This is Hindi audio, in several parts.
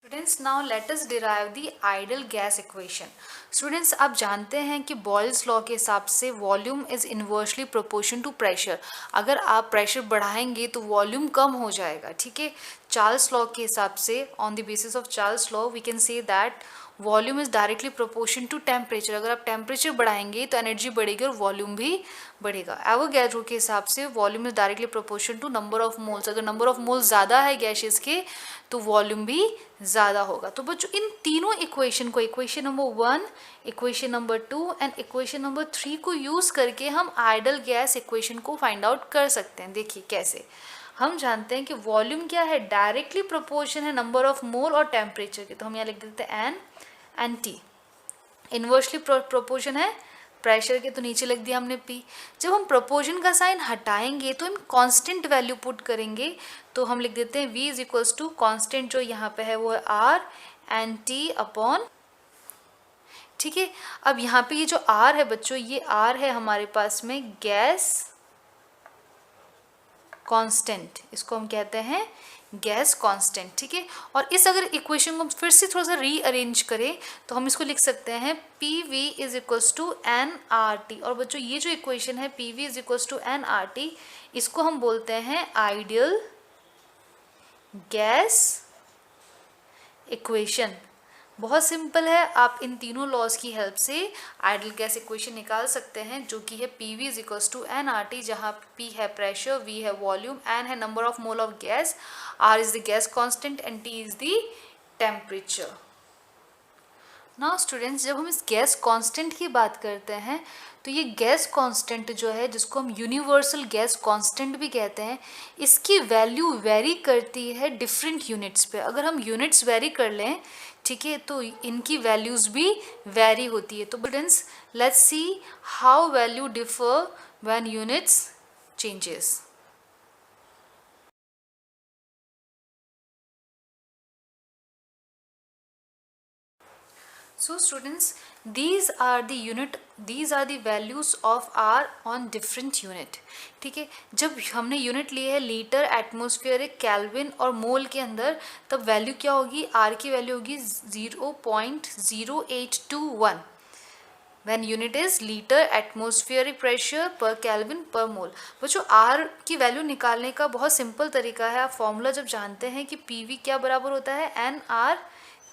Students now let us derive the ideal gas equation. Students आप जानते हैं कि बॉयल्स लॉ के हिसाब से volume is inversely proportion to pressure. अगर आप प्रेशर बढ़ाएंगे तो वॉल्यूम कम हो जाएगा। ठीक है, चार्ल्स लॉ के हिसाब से on the basis of Charles law we can say that volume is directly proportion to temperature. अगर आप टेम्परेचर बढ़ाएंगे तो एनर्जी बढ़ेगी और वॉल्यूम भी बढ़ेगा। एवोगैड्रो के हिसाब से volume is directly proportion to number of moles. अगर नंबर ऑफ मोल्स ज़्यादा है गैसेस के तो वॉल्यूम भी ज़्यादा होगा। तो बच्चों इन तीनों इक्वेशन को, equation number 1, equation number 2 and equation number 3 को यूज़ करके हम आइडियल गैस इक्वेशन को फाइंड आउट कर सकते हैं। देखिए कैसे। हम जानते हैं कि वॉल्यूम क्या है, डायरेक्टली प्रोपोर्शन है नंबर ऑफ मोल और टेम्परेचर के। तो हम यहाँ लिख देते हैं n and T. Inversely proportion है प्रेशर के, तो नीचे लिख दिया हमने पी। जब हम प्रोपोर्शन का साइन हटाएंगे तो हम कांस्टेंट वैल्यू पुट करेंगे, तो हम लिख देते हैं v is equals to constant जो यहाँ पे है वो है r एंड t अपॉन। ठीक है, अब यहाँ पे ये जो r है बच्चों, ये r है हमारे पास में गैस कांस्टेंट, इसको हम कहते हैं गैस कांस्टेंट। ठीक है, और इस अगर इक्वेशन को फिर से थोड़ा सा रीअरेंज करें तो हम इसको लिख सकते हैं P V is equals to n R T. और बच्चों ये जो इक्वेशन है P V is equals to n R T, इसको हम बोलते हैं आइडियल गैस इक्वेशन। बहुत सिंपल है, आप इन तीनों लॉज की हेल्प से आइडियल गैस इक्वेशन निकाल सकते हैं, जो कि है P V is equals to n R T, जहाँ पी है प्रेशर, वी है वॉल्यूम, एन है number of mole of gas, R is the gas constant and T is the temperature. Now students जब हम इस गैस कांस्टेंट की बात करते हैं तो ये गैस कांस्टेंट जो है, जिसको हम यूनिवर्सल गैस कांस्टेंट भी कहते हैं, इसकी वैल्यू वेरी करती है डिफरेंट यूनिट्स पे। अगर हम यूनिट्स वेरी कर लें, ठीक है, तो इनकी वैल्यूज भी वेरी होती है। तो students let's see how value differ when units changes. So students, these are the values of R on different unit। ठीक है, जब हमने यूनिट लिए है लीटर, एटमॉस्फेरिक, केल्विन और मोल के अंदर, तब वैल्यू क्या होगी, R की वैल्यू होगी 0.0821 when unit is litre atmospheric pressure पर केल्विन पर मोल। बच्चों R की वैल्यू निकालने का बहुत सिंपल तरीका है। आप फॉर्मूला जब जानते हैं कि PV क्या बराबर होता है NR।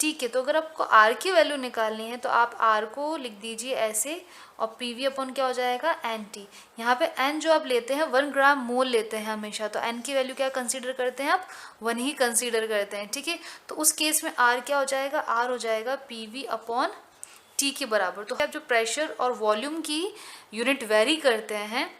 ठीक है, तो अगर आपको R की वैल्यू निकालनी है तो आप R को लिख दीजिए ऐसे, और PV अपॉन क्या हो जाएगा NT। यहाँ पे N जो आप लेते हैं 1 ग्राम मोल लेते हैं हमेशा, तो N की वैल्यू क्या कंसीडर करते हैं आप, 1 ही कंसीडर करते हैं। ठीक है, तो उस केस में R क्या हो जाएगा, R हो जाएगा PV अपॉन T के बराबर। तो आप जो प्रेशर और वॉल्यूम की यूनिट वेरी करते हैं,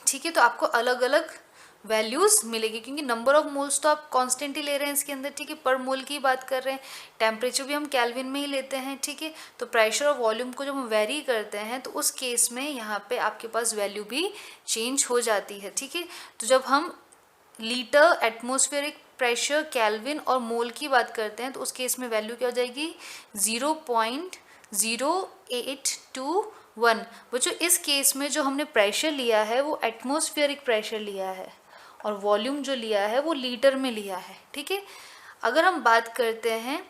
ठीक है, तो आपको अलग अलग वैल्यूज मिलेगी, क्योंकि नंबर ऑफ मोल्स तो आप कांस्टेंट ही ले रहे हैं इसके अंदर। ठीक है, पर मोल की बात कर रहे हैं, टेम्परेचर भी हम केल्विन में ही लेते हैं। ठीक है, तो प्रेशर और वॉल्यूम को जब हम वेरी करते हैं तो उस केस में यहाँ पे आपके पास वैल्यू भी चेंज हो जाती है। ठीक है, तो जब हम लीटर, एटमॉस्फेरिक प्रेशर, केल्विन और मोल की बात करते हैं तो उस केस में वैल्यू क्या हो जाएगी 0.0821। बच्चों इस केस में जो हमने प्रेशर लिया है वो एटमॉस्फेरिक प्रेशर लिया है और वॉल्यूम जो लिया है वो लीटर में लिया है। ठीक है, अगर हम बात करते हैं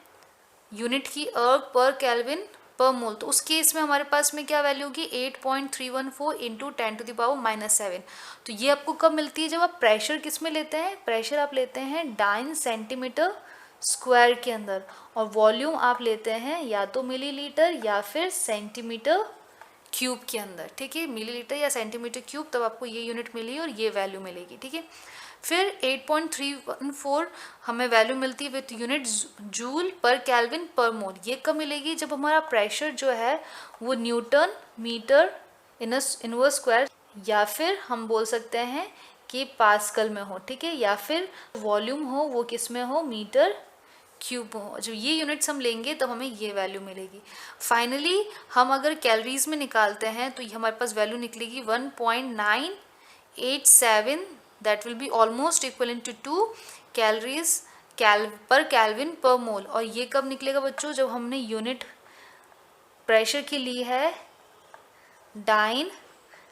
यूनिट की अर्ग पर केल्विन पर मोल, तो उस केस में हमारे पास में क्या वैल्यू होगी 8.314 इंटू 10⁻⁻⁷। तो ये आपको कब मिलती है, जब आप प्रेशर किस में लेते हैं, प्रेशर आप लेते हैं डाइन सेंटीमीटर स्क्वायर के अंदर, और वॉल्यूम आप लेते हैं या तो मिलीलीटर या फिर सेंटीमीटर क्यूब के अंदर। ठीक है, मिलीलीटर या सेंटीमीटर क्यूब, तब आपको ये यूनिट मिली और ये वैल्यू मिलेगी। ठीक है, फिर 8.314 हमें वैल्यू मिलती है विथ यूनिट जूल पर केल्विन पर मोल। ये कब मिलेगी, जब हमारा प्रेशर जो है वो न्यूटन मीटर इनवर्स स्क्वायर या फिर हम बोल सकते हैं कि पास्कल में हो। ठीक है, या फिर वॉल्यूम हो वो किस में हो, मीटर क्यूब हो। जब ये यूनिट्स हम लेंगे तब हमें ये वैल्यू मिलेगी। फाइनली हम अगर कैलोरीज में निकालते हैं तो हमारे पास वैल्यू निकलेगी 1.987, that will be almost equivalent to 2 calories per Kelvin per mole. और ये कब निकलेगा बच्चों, जब हमने यूनिट प्रेशर की ली है डाइन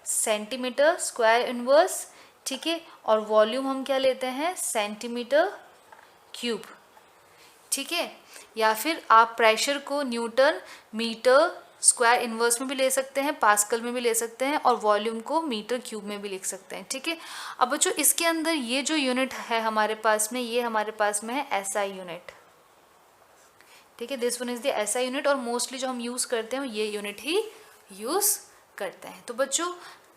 सेंटीमीटर स्क्वायर इनवर्स। ठीक है, और वॉल्यूम हम क्या लेते हैं सेंटीमीटर क्यूब। ठीक है। या फिर आप प्रेशर को न्यूटन मीटर स्क्वायर इनवर्स में भी ले सकते हैं, पास्कल में भी ले सकते हैं, और वॉल्यूम को मीटर क्यूब में भी लिख सकते हैं, ठीक है। अब बच्चों इसके अंदर ये जो यूनिट है हमारे पास में, ये हमारे पास में है एसआई यूनिट, ठीक है। This one is the SI unit, और मोस्टली जो हम यूज़ करते हैं ये यूनिट ही यूज़ करते हैं। तो बच्चों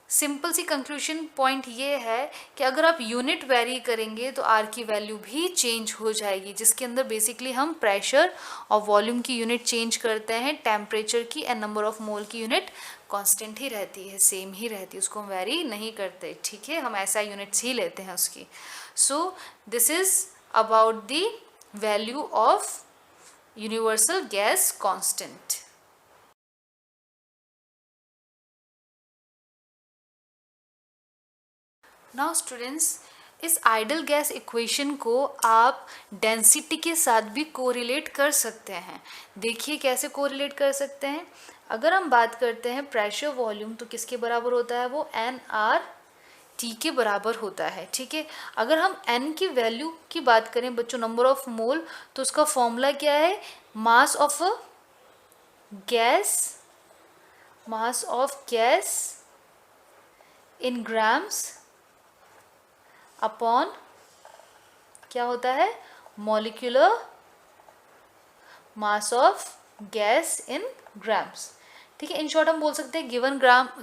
सिंपल सी कंक्लूजन पॉइंट ये है कि अगर आप यूनिट वेरी करेंगे तो आर की वैल्यू भी चेंज हो जाएगी, जिसके अंदर बेसिकली हम प्रेशर और वॉल्यूम की यूनिट चेंज करते हैं, टेम्परेचर की एंड नंबर ऑफ मोल की यूनिट कांस्टेंट ही रहती है, सेम ही रहती है, उसको हम वेरी नहीं करते, ठीक है। हम ऐसा यूनिट्स ही लेते हैं उसकी। सो this is about the value of universal gas constant. Now students, इस आइडल गैस इक्वेशन को आप डेंसिटी के साथ भी कोरिलेट कर सकते हैं। देखिए कैसे कोरिलेट कर सकते हैं। अगर हम बात करते हैं प्रेशर वॉल्यूम तो किसके बराबर होता है, वो एन आर टी के बराबर होता है, ठीक है। अगर हम एन की वैल्यू की बात करें बच्चों, नंबर ऑफ मोल, तो उसका फॉर्मूला क्या है, mass of gas in grams upon क्या होता है, molecular mass of gas in grams, ठीक है। इन शॉर्ट हम बोल सकते हैं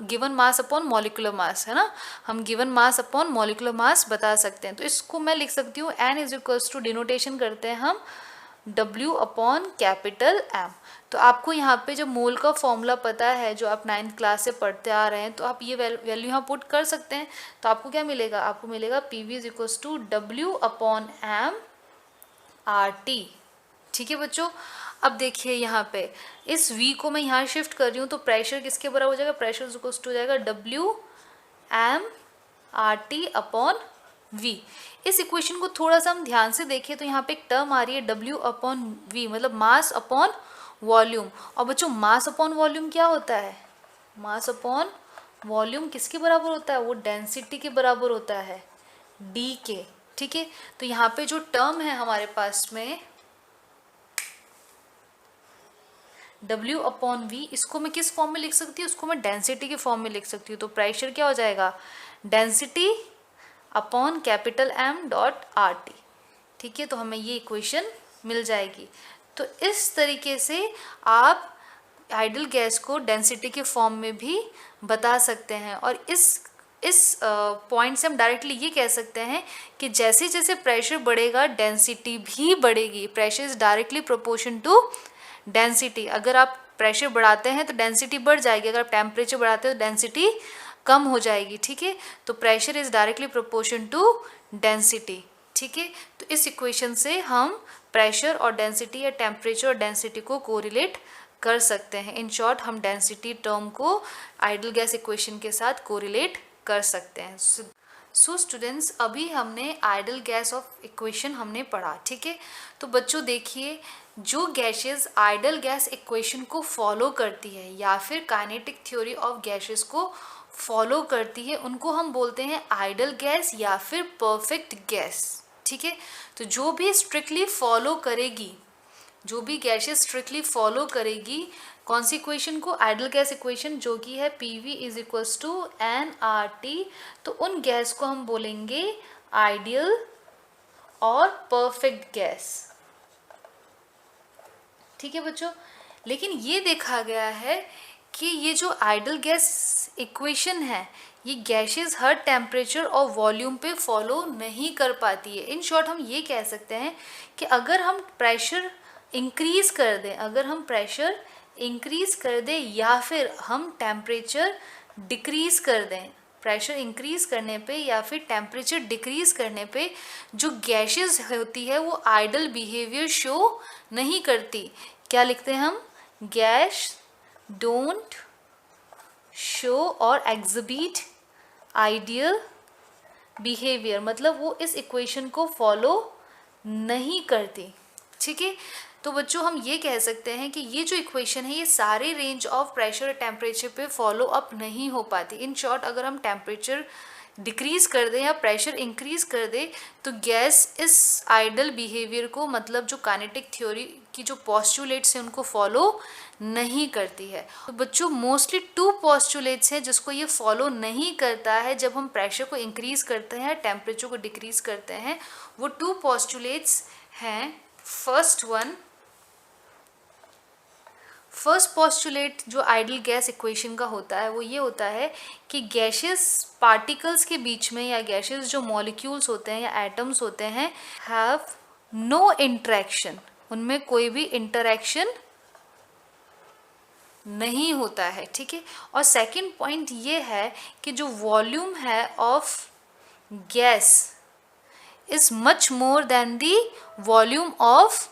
given mass upon molecular mass, है ना। हम given mass upon molecular mass बता सकते हैं। तो इसको मैं लिख सकती हूँ n is equals to, denotation करते हैं हम W अपॉन कैपिटल M। तो आपको यहाँ पे जब मोल का फॉर्मूला पता है, जो आप 9th क्लास से पढ़ते आ रहे हैं, तो आप ये वैल्यू यहाँ पुट कर सकते हैं। तो आपको क्या मिलेगा, आपको मिलेगा PV is equals to W upon M RT, ठीक है बच्चों। अब देखिए यहाँ पे इस V को मैं यहाँ शिफ्ट कर रही हूँ, तो प्रेशर किसके बराबर हो जाएगा, प्रेशर इज इक्वल्स टू हो जाएगा W M RT upon V। इस इक्वेशन को थोड़ा सा हम ध्यान से देखें तो यहाँ पे एक टर्म आ रही है W अपॉन V, मतलब मास अपॉन वॉल्यूम। और बच्चों मास अपॉन वॉल्यूम क्या होता है, मास अपॉन वॉल्यूम किसके बराबर होता है, वो डेंसिटी के बराबर होता है, D के, ठीक है। तो यहाँ पे जो टर्म है हमारे पास में W अपॉन V, इसको मैं किस फॉर्म में लिख सकती हूँ, उसको मैं डेंसिटी के फॉर्म में लिख सकती हूँ। तो प्रेशर क्या हो जाएगा, density upon capital M dot RT, ठीक है। तो हमें ये इक्वेशन मिल जाएगी। तो इस तरीके से आप आइडल गैस को डेंसिटी के फॉर्म में भी बता सकते हैं। और इस पॉइंट से हम डायरेक्टली ये कह सकते हैं कि जैसे जैसे प्रेशर बढ़ेगा डेंसिटी भी बढ़ेगी। Pressure is directly proportion to density. अगर आप प्रेशर बढ़ाते हैं तो डेंसिटी बढ़ जाएगी, अगर आप टेम्परेचर बढ़ाते हैं तो डेंसिटी कम हो जाएगी, ठीक है। तो pressure is directly proportion to density, ठीक है। तो इस इक्वेशन से हम प्रेशर और डेंसिटी या टेम्परेचर और डेंसिटी को कोरिलेट कर सकते हैं। इन शॉर्ट हम डेंसिटी टर्म को आइडल गैस इक्वेशन के साथ कोरिलेट कर सकते हैं। सो स्टूडेंट्स, अभी हमने आइडल गैस ऑफ इक्वेशन हमने पढ़ा, ठीक है। तो बच्चों देखिए, जो गैसेस आइडल गैस इक्वेशन को फॉलो करती है या फिर काइनेटिक थ्योरी ऑफ गैसेस को फॉलो करती है, उनको हम बोलते हैं आइडल गैस या फिर परफेक्ट गैस, ठीक है। तो जो भी स्ट्रिक्टली फॉलो करेगी, जो भी गैसेस स्ट्रिक्टली फॉलो करेगी कौन सी इक्वेशन को, आइडल गैस इक्वेशन, जो कि है PV is equals to nRT, तो उन गैस को हम बोलेंगे आइडियल और परफेक्ट गैस, ठीक है बच्चों। लेकिन ये देखा गया है कि ये जो आइडल गैस इक्वेशन है, ये गैसेस हर टेम्परेचर और वॉल्यूम पे फॉलो नहीं कर पाती है। इन शॉर्ट हम ये कह सकते हैं कि अगर हम प्रेशर इंक्रीज कर दें, अगर हम प्रेशर इंक्रीज कर दें या फिर हम टेम्परेचर डिक्रीज कर दें, प्रेशर इंक्रीज करने पे या फिर टेम्परेचर डिक्रीज करने पे जो गैसेस होती है वो आइडल बिहेवियर शो नहीं करती। क्या लिखते हैं हम, गैस डोंट शो और एग्जिबिट आइडियल बिहेवियर, मतलब वो इस इक्वेशन को फॉलो नहीं करती, ठीक है। तो बच्चों हम ये कह सकते हैं कि ये जो इक्वेशन है ये सारे रेंज ऑफ प्रेशर और टेम्परेचर पे फॉलो अप नहीं हो पाती। इन शॉर्ट, अगर हम टेम्परेचर डिक्रीज कर दे या प्रेशर इंक्रीज कर दे तो गैस इस आइडल बिहेवियर को, मतलब जो काइनेटिक थ्योरी की जो पोस्टुलेट्स हैं उनको फॉलो नहीं करती है। तो बच्चों मोस्टली 2 पोस्टुलेट्स हैं जिसको ये फॉलो नहीं करता है जब हम प्रेशर को इंक्रीज करते हैं, टेम्परेचर को डिक्रीज करते हैं। वो 2 पोस्टुलेट्स हैं। फर्स्ट पोस्टुलेट जो आइडल गैस इक्वेशन का होता है वो ये होता है कि गैसेस पार्टिकल्स के बीच में, या गैसेस जो मॉलिक्यूल्स होते हैं या एटम्स होते हैं, हैव नो इंटरेक्शन, उनमें कोई भी इंटरेक्शन नहीं होता है। ठीक है। और सेकंड पॉइंट ये है कि जो वॉल्यूम है of gas is much more than the volume of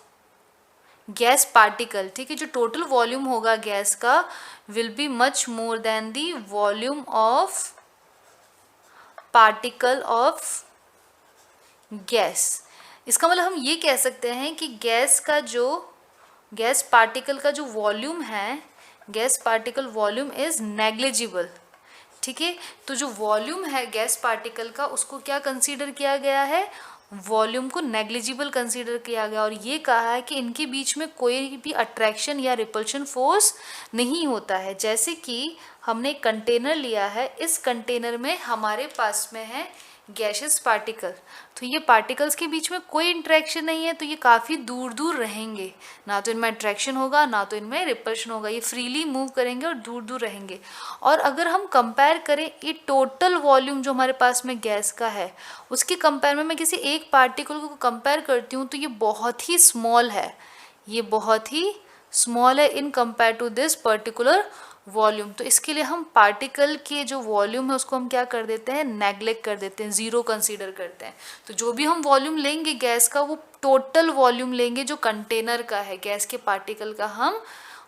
gas particle. ठीक है। जो टोटल वॉल्यूम होगा गैस का will be much more than the volume of particle of gas. इसका मतलब हम ये कह सकते हैं कि गैस पार्टिकल का जो वॉल्यूम है, gas particle volume is negligible. ठीक है। तो जो वॉल्यूम है गैस पार्टिकल का उसको क्या कंसीडर किया गया है, वॉल्यूम को नेग्लिजिबल कंसीडर किया गया, और ये कहा है कि इनके बीच में कोई भी अट्रैक्शन या रिपल्शन फोर्स नहीं होता है। जैसे कि हमने एक कंटेनर लिया है, इस कंटेनर में हमारे पास में है गैसेस पार्टिकल, तो ये पार्टिकल्स के बीच में कोई इंटरेक्शन नहीं है, तो ये काफ़ी दूर दूर रहेंगे, ना तो इनमें अट्रैक्शन होगा ना तो इनमें रिपल्शन होगा, ये फ्रीली मूव करेंगे और दूर दूर रहेंगे। और अगर हम कंपेयर करें ये टोटल वॉल्यूम जो हमारे पास में गैस का है उसके कंपेयर में मैं किसी एक पार्टिकल को कंपेयर करती हूँ तो ये बहुत ही स्मॉल है, ये बहुत ही स्मॉल है in compare to this particular volume. तो इसके लिए हम पार्टिकल के जो वॉल्यूम है उसको हम क्या कर देते हैं, नेग्लेक्ट कर देते हैं, ज़ीरो कंसीडर करते हैं। तो जो भी हम वॉल्यूम लेंगे गैस का वो टोटल वॉल्यूम लेंगे जो कंटेनर का है, गैस के पार्टिकल का हम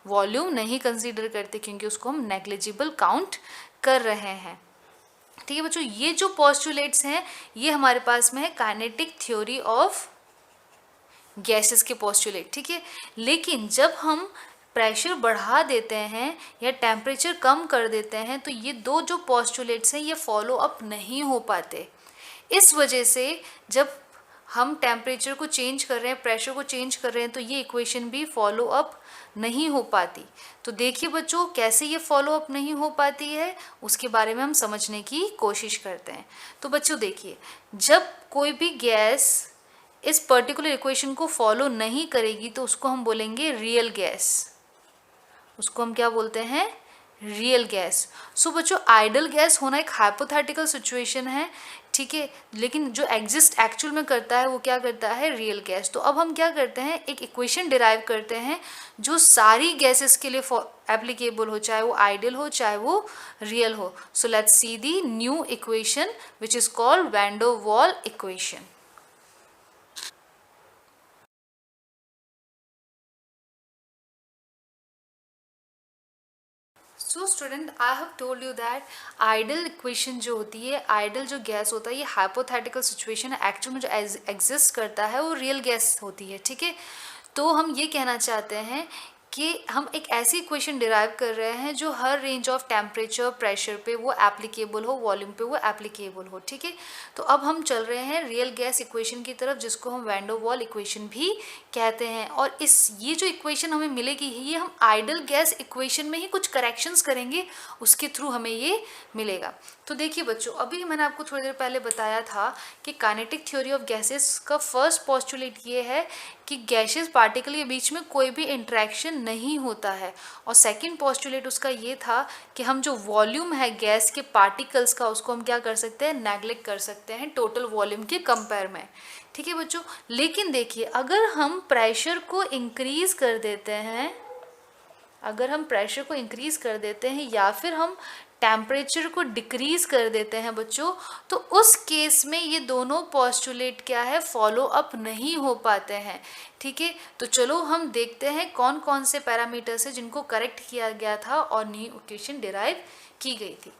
वॉल्यूम नहीं कंसीडर करते क्योंकि उसको हम नेग्लिजिबल काउंट कर रहे हैं। ठीक है बच्चों, ये जो पोस्टुलेट्स हैं ये हमारे पास में है काइनेटिक थ्योरी ऑफ गैसेस के पोस्टुलेट। ठीक है। लेकिन जब हम प्रेशर बढ़ा देते हैं या टेम्परेचर कम कर देते हैं तो ये दो जो पोस्टुलेट्स हैं ये फॉलो अप नहीं हो पाते। इस वजह से जब हम टेम्परेचर को चेंज कर रहे हैं, प्रेशर को चेंज कर रहे हैं, तो ये इक्वेशन भी फॉलो अप नहीं हो पाती। तो देखिए बच्चों कैसे ये फॉलो अप नहीं हो पाती है उसके बारे में हम समझने की कोशिश करते हैं। तो बच्चों देखिए, जब कोई भी गैस इस पर्टिकुलर इक्वेशन को फॉलो नहीं करेगी तो उसको हम बोलेंगे रियल गैस, उसको हम क्या बोलते हैं, रियल गैस। सो बच्चों आइडल गैस होना एक हाइपोथेटिकल सिचुएशन है, ठीक है, लेकिन जो एग्जिस्ट एक्चुअल में करता है वो क्या करता है, रियल गैस। तो अब हम क्या करते हैं, एक इक्वेशन डिराइव करते हैं जो सारी गैसेस के लिए एप्लीकेबल हो, चाहे वो आइडल हो चाहे वो रियल हो। So let's see the new equation which is called van der Waal equation. So student I have told you that ideal equation जो होती है, आइडल जो गैस होता है ये हाइपोथेटिकल सिचुएशन है, एक्चुअल में जो एग्जिस्ट करता है वो रियल गैस होती है। ठीक है। तो हम ये कहना चाहते हैं कि हम एक ऐसी इक्वेशन डिराइव कर रहे हैं जो हर रेंज ऑफ टेम्परेचर प्रेशर पे वो एप्लीकेबल हो, वॉल्यूम पे वो एप्लीकेबल हो। ठीक है। तो अब हम चल रहे हैं रियल गैस इक्वेशन की तरफ जिसको हम वैन डर वाल इक्वेशन भी कहते हैं। और ये जो इक्वेशन हमें मिलेगी ये हम आइडल गैस इक्वेशन में ही कुछ करेक्शंस करेंगे, उसके थ्रू हमें ये मिलेगा। तो देखिए बच्चों, अभी मैंने आपको थोड़ी देर पहले बताया था कि काइनेटिक थ्योरी ऑफ गैसेस का फर्स्ट पोस्टुलेट ये है कि गैसेस पार्टिकल के बीच में कोई भी इंटरेक्शन नहीं होता है, और सेकंड पोस्टुलेट उसका ये था कि हम जो वॉल्यूम है गैस के पार्टिकल्स का उसको हम क्या कर सकते हैं, नेग्लेक्ट कर सकते हैं टोटल वॉल्यूम के कंपेयर में। ठीक है बच्चों, लेकिन देखिए अगर हम प्रेशर को इंक्रीज कर देते हैं, अगर हम प्रेशर को इंक्रीज कर देते हैं या फिर हम टेम्परेचर को डिक्रीज कर देते हैं बच्चों, तो उस केस में ये दोनों पोस्टुलेट क्या है, फॉलो अप नहीं हो पाते हैं। ठीक है। तो चलो हम देखते हैं कौन कौन से पैरामीटर्स है जिनको करेक्ट किया गया था और न्यू इक्वेशन डिराइव की गई थी।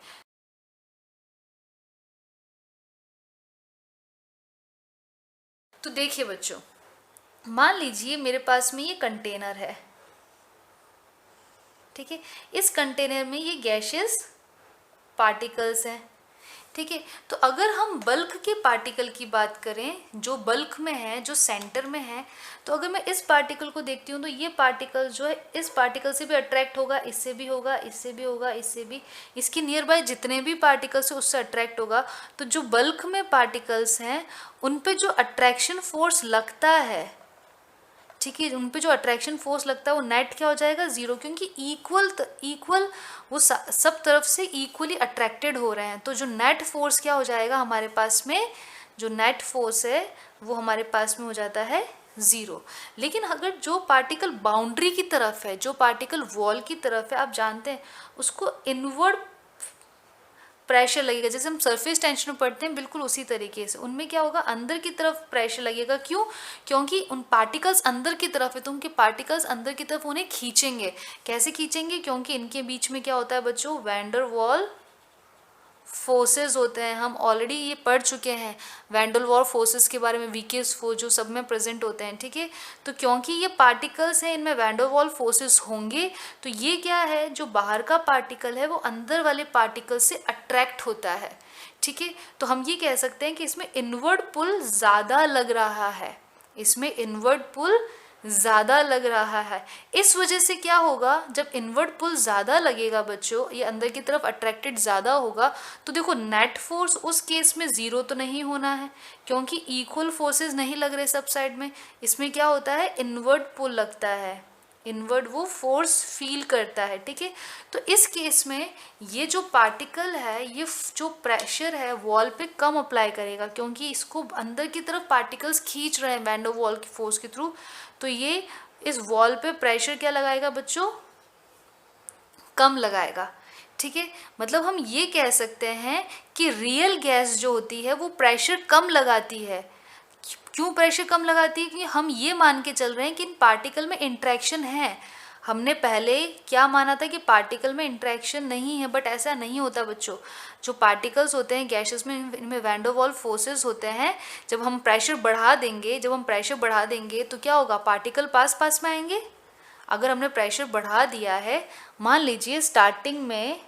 तो देखिए बच्चों, मान लीजिए मेरे पास में ये कंटेनर है, ठीक है, इस कंटेनर में ये गैसेस पार्टिकल्स हैं, ठीक है। तो अगर हम बल्क के पार्टिकल की बात करें, जो बल्क में है, जो सेंटर में है, तो अगर मैं इस पार्टिकल को देखती हूँ तो ये पार्टिकल जो है इस पार्टिकल से भी अट्रैक्ट होगा, इससे भी होगा, इससे भी होगा, इससे भी, इसके नियर बाय जितने भी पार्टिकल्स है उससे अट्रैक्ट होगा। तो जो बल्क में पार्टिकल्स हैं उन पे जो अट्रैक्शन फोर्स लगता है, ठीक है, उन पे जो अट्रैक्शन फोर्स लगता है वो नेट क्या हो जाएगा, जीरो, क्योंकि इक्वल वो सब तरफ से इक्वली अट्रैक्टेड हो रहे हैं। तो जो नेट फोर्स क्या हो जाएगा हमारे पास में, जो नेट फोर्स है वो हमारे पास में हो जाता है ज़ीरो। लेकिन अगर जो पार्टिकल बाउंड्री की तरफ है, जो पार्टिकल वॉल की तरफ है, आप जानते हैं उसको इनवर्ड प्रेशर लगेगा। जैसे हम सरफेस टेंशन में पढ़ते हैं बिल्कुल उसी तरीके से उनमें क्या होगा, अंदर की तरफ प्रेशर लगेगा। क्यों? क्योंकि उन पार्टिकल्स अंदर की तरफ है, तो उनके पार्टिकल्स अंदर की तरफ उन्हें खींचेंगे। कैसे खींचेंगे? क्योंकि इनके बीच में क्या होता है बच्चों, वैन डर वाल फोर्सेस होते हैं। हम ऑलरेडी ये पढ़ चुके हैं वैन डर वाल फोर्सेस के बारे में, वीकेस्ट फोर्स जो सब में प्रेजेंट होते हैं, ठीक है। तो क्योंकि ये पार्टिकल्स हैं, इनमें वैन डर वाल फोर्सेस होंगे, तो ये क्या है, जो बाहर का पार्टिकल है वो अंदर वाले पार्टिकल से अट्रैक्ट होता है, ठीक है। तो हम ये कह सकते हैं कि इसमें इनवर्ड पुल ज़्यादा लग रहा है, इसमें इनवर्ड पुल ज़्यादा लग रहा है। इस वजह से क्या होगा, जब इनवर्ड पुल ज़्यादा लगेगा बच्चों, ये अंदर की तरफ अट्रैक्टेड ज़्यादा होगा, तो देखो नेट फोर्स उस केस में ज़ीरो तो नहीं होना है, क्योंकि इक्वल फोर्सेस नहीं लग रहे सब साइड में। इसमें क्या होता है, इनवर्ड पुल लगता है, इनवर्ड वो फोर्स फील करता है, ठीक है। तो इस केस में ये जो पार्टिकल है, ये जो प्रेशर है वॉल पे कम अप्लाई करेगा, क्योंकि इसको अंदर की तरफ पार्टिकल्स खींच रहे हैं वैन डर वाल की फोर्स के थ्रू। तो ये इस वॉल पे प्रेशर क्या लगाएगा बच्चों, कम लगाएगा, ठीक है। मतलब हम ये कह सकते हैं कि रियल गैस जो होती है वो प्रेशर कम लगाती है। क्यों प्रेशर कम लगाती है? क्योंकि हम ये मान के चल रहे हैं कि इन पार्टिकल में इंट्रैक्शन है। हमने पहले क्या माना था कि पार्टिकल में इंट्रैक्शन नहीं है, बट ऐसा नहीं होता बच्चों। जो पार्टिकल्स होते हैं गैसेस में, इनमें वैन डर वाल फोर्सेस होते हैं। जब हम प्रेशर बढ़ा देंगे तो क्या होगा, पार्टिकल पास पास में आएंगे। अगर हमने प्रेशर बढ़ा दिया है, मान लीजिए स्टार्टिंग में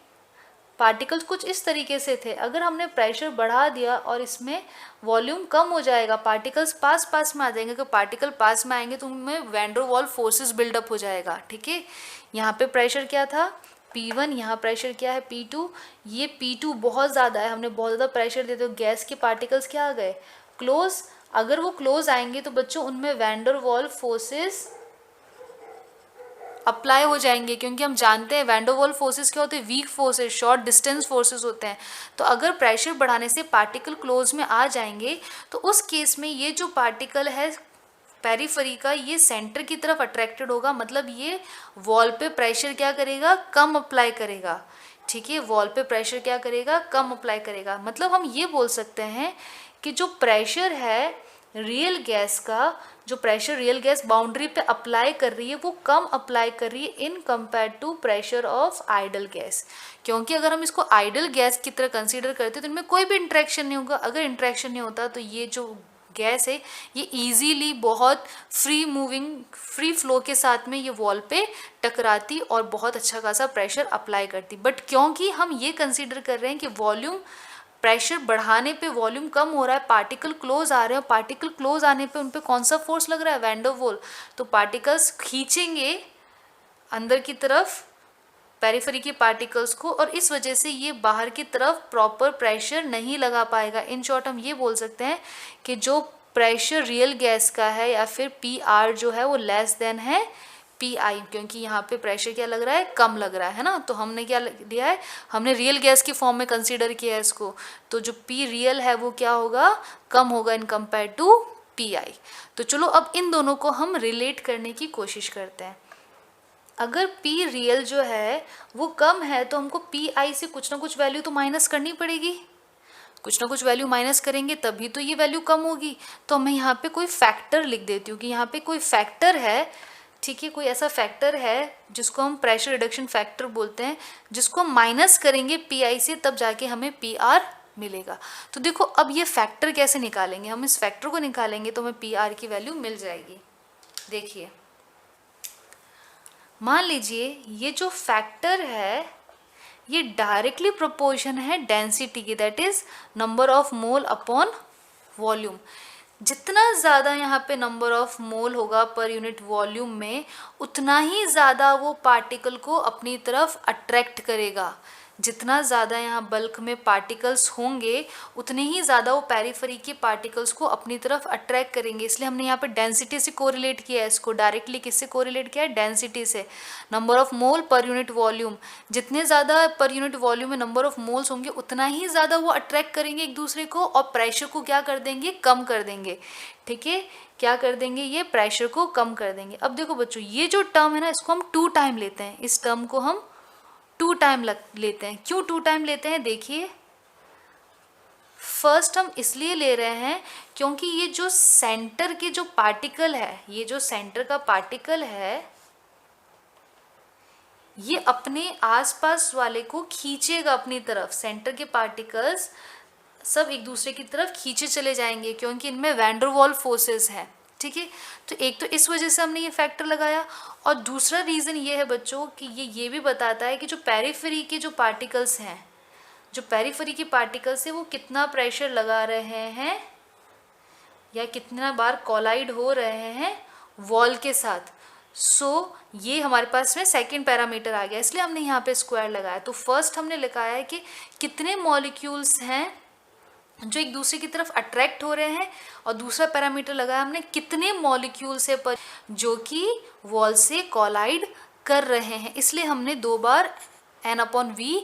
पार्टिकल्स कुछ इस तरीके से थे, अगर हमने प्रेशर बढ़ा दिया और इसमें वॉल्यूम कम हो जाएगा, पार्टिकल्स पास पास में आ जाएंगे। अगर पार्टिकल पास में आएंगे तो उनमें वैन डर वाल फोर्सेस बिल्डअप हो जाएगा, ठीक है। यहाँ पे प्रेशर क्या था, P1, यहाँ प्रेशर क्या है, P2। ये P2 बहुत ज़्यादा है, हमने बहुत ज़्यादा प्रेशर दे दिया, गैस के पार्टिकल्स क्या आ गए, क्लोज। अगर वो क्लोज आएंगे तो बच्चों उनमें वैन डर वाल फोर्सेस अप्लाई हो जाएंगे, क्योंकि हम जानते हैं वैन डर वाल फोर्सेस क्या होते हैं, weak forces, short distance forces होते हैं। तो अगर प्रेशर बढ़ाने से पार्टिकल क्लोज में आ जाएंगे तो उस केस में ये जो पार्टिकल है पेरिफेरी का, ये सेंटर की तरफ अट्रैक्टेड होगा। मतलब ये वॉल पे प्रेशर क्या करेगा, कम अप्लाई करेगा, ठीक है। वॉल पे प्रेशर क्या करेगा, कम अप्लाई करेगा। मतलब हम ये बोल सकते हैं कि जो प्रेशर है रियल गैस का, जो प्रेशर रियल गैस बाउंड्री पे अप्लाई कर रही है वो कम अप्लाई कर रही है in compare to pressure of ideal gas. क्योंकि अगर हम इसको आइडल गैस की तरह कंसीडर करते हैं तो इनमें कोई भी इंट्रैक्शन नहीं होगा। अगर इंट्रैक्शन नहीं होता तो ये जो गैस है ये इजीली बहुत फ्री फ्लो के साथ में ये वॉल पे टकराती और बहुत अच्छा खासा प्रेशर अप्लाई करती। बट क्योंकि हम ये कंसीडर कर रहे हैं कि वॉल्यूम, प्रेशर बढ़ाने पे वॉल्यूम कम हो रहा है, पार्टिकल क्लोज आ रहे हैं, पार्टिकल क्लोज आने पे उन पे कौन सा फोर्स लग रहा है, वैन डर वाल। तो पार्टिकल्स खींचेंगे अंदर की तरफ पेरिफेरी के पार्टिकल्स को, और इस वजह से ये बाहर की तरफ प्रॉपर प्रेशर नहीं लगा पाएगा। इन शॉर्ट हम ये बोल सकते हैं कि जो प्रेशर रियल गैस का है या फिर PR जो है वो लेस देन है PI, क्योंकि यहाँ पे प्रेशर क्या लग रहा है, कम लग रहा है ना। तो हमने क्या लिया है, हमने रियल गैस के फॉर्म में कंसीडर किया है इसको। तो जो P रियल है वो क्या होगा, कम होगा इन कंपेयर टू PI। तो चलो अब इन दोनों को हम रिलेट करने की कोशिश करते हैं। अगर P रियल जो है वो कम है तो हमको PI से कुछ ना कुछ वैल्यू तो माइनस करनी पड़ेगी, कुछ ना कुछ वैल्यू माइनस करेंगे तभी तो ये वैल्यू कम होगी। तो मैं यहाँ पे कोई फैक्टर लिख देती हूँ कि यहाँ पे कोई फैक्टर है, ठीक है, कोई ऐसा फैक्टर है जिसको हम प्रेशर रिडक्शन फैक्टर बोलते हैं, जिसको हम माइनस करेंगे PI से तब जाके हमें PR मिलेगा। तो देखो अब ये फैक्टर कैसे निकालेंगे, हम इस फैक्टर को निकालेंगे तो हमें PR की वैल्यू मिल जाएगी। देखिए मान लीजिए ये जो फैक्टर है ये डायरेक्टली प्रोपोर्शन है डेंसिटी की, that is number of mole upon volume. जितना ज़्यादा यहाँ पे नंबर ऑफ मोल होगा पर यूनिट वॉल्यूम में, उतना ही ज़्यादा वो पार्टिकल को अपनी तरफ अट्रैक्ट करेगा। जितना ज़्यादा यहाँ बल्क में पार्टिकल्स होंगे, उतने ही ज़्यादा वो पेरिफेरी के पार्टिकल्स को अपनी तरफ अट्रैक्ट करेंगे। इसलिए हमने यहाँ पे डेंसिटी से कोरिलेट किया है इसको। डायरेक्टली किससे कोरिलेट किया है? डेंसिटी से। Number of mole per unit volume, जितने ज़्यादा पर यूनिट वॉल्यूम में नंबर ऑफ मोल्स होंगे, उतना ही ज़्यादा वो अट्रैक्ट करेंगे एक दूसरे को, और प्रेशर को क्या कर देंगे? कम कर देंगे। ठीक है, क्या कर देंगे? ये प्रेशर को कम कर देंगे। अब देखो बच्चों, ये जो टर्म है ना, इसको हम 2 टाइम लेते हैं। इस टर्म को हम 2 टाइम लेते हैं। क्यों 2 टाइम लेते हैं? देखिए, फर्स्ट हम इसलिए ले रहे हैं क्योंकि ये जो सेंटर के जो पार्टिकल है, ये जो सेंटर का पार्टिकल है, ये अपने आसपास वाले को खींचेगा अपनी तरफ। सेंटर के पार्टिकल्स सब एक दूसरे की तरफ खींचे चले जाएंगे क्योंकि इनमें वैन डर वाल फोर्सेस हैं। ठीक है, तो एक तो इस वजह से हमने ये फैक्टर लगाया, और दूसरा रीज़न ये है बच्चों कि ये भी बताता है कि जो पेरिफेरी के जो पार्टिकल्स हैं, जो पेरिफेरी के पार्टिकल्स हैं, वो कितना प्रेशर लगा रहे हैं या कितना बार कोलाइड हो रहे हैं वॉल के साथ। सो ये हमारे पास में सेकंड पैरामीटर आ गया, इसलिए हमने यहाँ पे स्क्वायर लगाया। तो फर्स्ट हमने लिखा है कि कितने मॉलिक्यूल्स हैं जो एक दूसरे की तरफ अट्रैक्ट हो रहे हैं, और दूसरा पैरामीटर लगाया हमने कितने मॉलिक्यूल्स है पर जो कि वॉल से कोलाइड कर रहे हैं। इसलिए हमने 2 बार n/v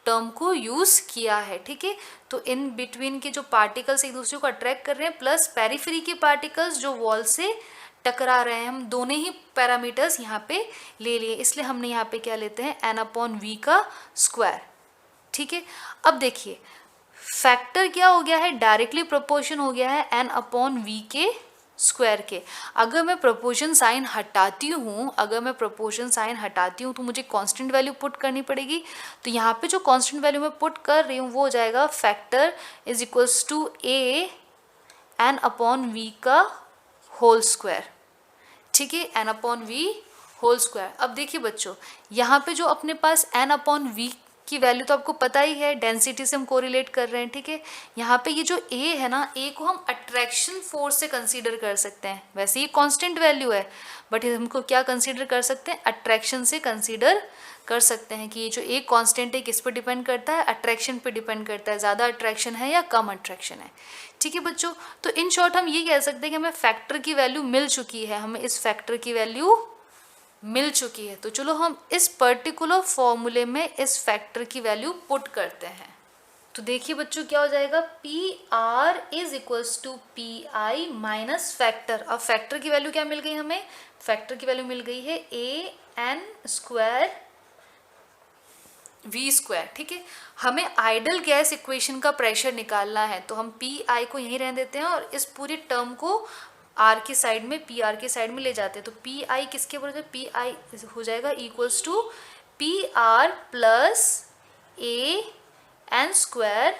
टर्म को यूज़ किया है। ठीक है, तो इन बिटवीन के जो पार्टिकल्स एक दूसरे को अट्रैक्ट कर रहे हैं, प्लस पेरिफेरी के पार्टिकल्स जो वॉल से टकरा रहे हैं, हम दोनों ही पैरामीटर्स यहाँ पे ले लिए। इसलिए हमने यहाँ पे क्या लेते हैं? n/v का स्क्वायर। ठीक है, अब देखिए फैक्टर क्या हो गया है? डायरेक्टली प्रोपोर्शन हो गया है n/v के स्क्वायर के। अगर मैं प्रोपोर्शन साइन हटाती हूँ, तो मुझे कांस्टेंट वैल्यू पुट करनी पड़ेगी। तो यहाँ पे जो कांस्टेंट वैल्यू मैं पुट कर रही हूँ वो हो जाएगा factor is equals to a n/v का होल स्क्वायर। ठीक है, n/v होल स्क्वायर। अब देखिए बच्चों, यहाँ पे जो अपने पास n/v की वैल्यू तो आपको पता ही है, डेंसिटी से हम कोरिलेट कर रहे हैं। ठीक है, यहाँ पे ये जो a है ना, a को हम अट्रैक्शन फोर्स से कंसीडर कर सकते हैं। वैसे ये कांस्टेंट वैल्यू है, बट हमको क्या कंसीडर कर सकते हैं? अट्रैक्शन से कंसीडर कर सकते हैं कि ये जो a कांस्टेंट है किस पे डिपेंड करता है? अट्रैक्शन पे डिपेंड करता है, ज़्यादा अट्रैक्शन है या कम अट्रैक्शन है। ठीक है बच्चों, तो इन शॉर्ट हम ये कह सकते हैं कि हमें फैक्टर की वैल्यू मिल चुकी है, हमें इस फैक्टर की वैल्यू मिल चुकी है। तो चलो हम इस पर्टिकुलर फॉर्मूले में इस फैक्टर की वैल्यू पुट करते हैं। तो देखिए बच्चों क्या हो जाएगा? PR is equals to PI minus factor. अब फैक्टर की वैल्यू क्या मिल गई हमें? फैक्टर की वैल्यू मिल गई है AN² V²। ठीक है, हमें आइडल गैस इक्वेशन का प्रेशर निकालना है, तो हम PI को यहीं रहने देते हैं और इस पूरी टर्म को R के साइड में, PR के साइड में ले जाते हैं। तो PI किसके बराबर? PI हो जाएगा equals to PR plus AN²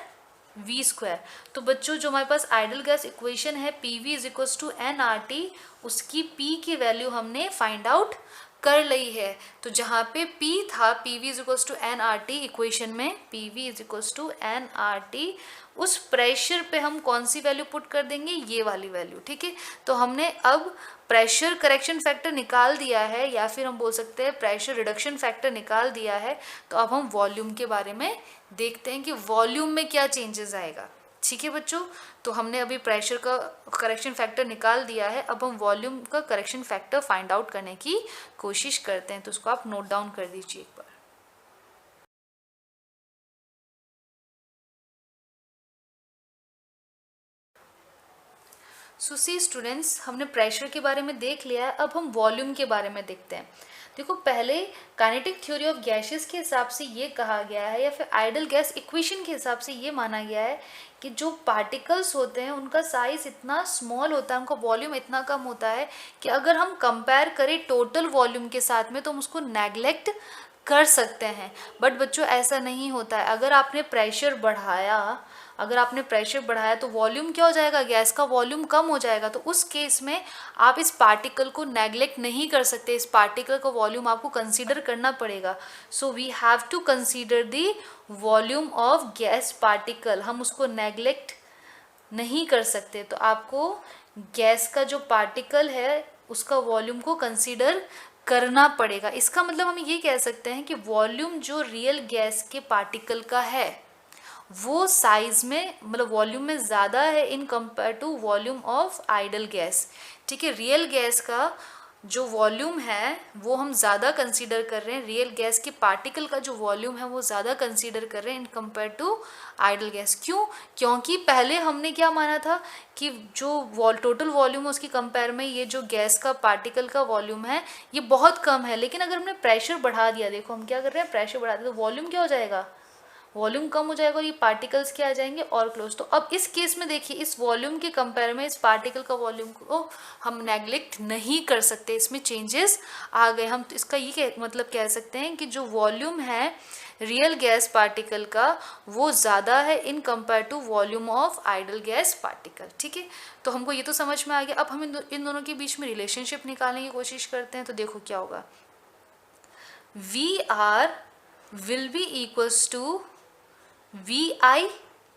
V²। तो बच्चों जो हमारे पास आइडल गैस इक्वेशन है PV is equals to nRT, उसकी P की वैल्यू हमने फाइंड आउट कर ली है। तो जहाँ पे P था, PV is equals to nRT equation में, PV is equals to nRT, उस प्रेशर पे हम कौन सी वैल्यू पुट कर देंगे? ये वाली वैल्यू। ठीक है, तो हमने अब प्रेशर करेक्शन फैक्टर निकाल दिया है, या फिर हम बोल सकते हैं प्रेशर रिडक्शन फैक्टर निकाल दिया है। तो अब हम वॉल्यूम के बारे में देखते हैं कि वॉल्यूम में क्या चेंजेस आएगा। ठीक है बच्चों, तो हमने अभी प्रेशर का करेक्शन फैक्टर निकाल दिया है, अब हम वॉल्यूम का करेक्शन फैक्टर फाइंड आउट करने की कोशिश करते हैं। तो उसको आप नोट डाउन कर दीजिए एक बार। सो सी स्टूडेंट्स, हमने प्रेशर के बारे में देख लिया है, अब हम वॉल्यूम के बारे में देखते हैं। देखो, पहले काइनेटिक थ्योरी ऑफ गैसेस के हिसाब से ये कहा गया है, या फिर आइडल गैस इक्वेशन के हिसाब से ये माना गया है कि जो पार्टिकल्स होते हैं उनका साइज इतना स्मॉल होता है, उनका वॉल्यूम इतना कम होता है कि अगर हम कंपेयर करें टोटल वॉल्यूम के साथ में तो हम उसको नेग्लेक्ट कर सकते हैं। बट बच्चों ऐसा नहीं होता है। अगर आपने प्रेशर बढ़ाया तो वॉल्यूम क्या हो जाएगा, गैस का वॉल्यूम कम हो जाएगा। तो उस केस में आप इस पार्टिकल को नेग्लेक्ट नहीं कर सकते, इस पार्टिकल का वॉल्यूम आपको कंसीडर करना पड़ेगा। So we have to consider the volume of gas particle, हम उसको नेग्लेक्ट नहीं कर सकते। तो आपको गैस का जो पार्टिकल है उसका वॉल्यूम को कंसीडर करना पड़ेगा। इसका मतलब हम ये कह सकते हैं कि वॉल्यूम जो रियल गैस के पार्टिकल का है वो साइज में, मतलब वॉल्यूम में ज़्यादा है in compare to volume of ideal gas. ठीक है, रियल गैस का जो वॉल्यूम है वो हम ज़्यादा कंसीडर कर रहे हैं, रियल गैस के पार्टिकल का जो वॉल्यूम है वो ज़्यादा कंसीडर कर रहे हैं in compare to ideal gas. क्यों? क्योंकि पहले हमने क्या माना था कि जो टोटल वॉल्यूम है उसकी कंपेयर में ये जो गैस का पार्टिकल का वॉल्यूम है ये बहुत कम है। लेकिन अगर हमने प्रेशर बढ़ा दिया, देखो हम क्या कर रहे हैं, प्रेशर बढ़ा दिया तो वॉल्यूम क्या हो जाएगा, वॉल्यूम कम हो जाएगा और ये पार्टिकल्स क्या आ जाएंगे, और क्लोज। तो अब इस केस में देखिए इस वॉल्यूम के कंपेयर में इस पार्टिकल का वॉल्यूम को हम नेग्लेक्ट नहीं कर सकते, इसमें चेंजेस आ गए। हम इसका ये मतलब कह सकते हैं कि जो वॉल्यूम है रियल गैस पार्टिकल का वो ज़्यादा है in compare to volume of ideal gas particle. ठीक है, तो हमको ये तो समझ में आ गया। अब हम इन दोनों के बीच में रिलेशनशिप निकालने की कोशिश करते हैं। तो देखो क्या होगा, VR will be equals to VI।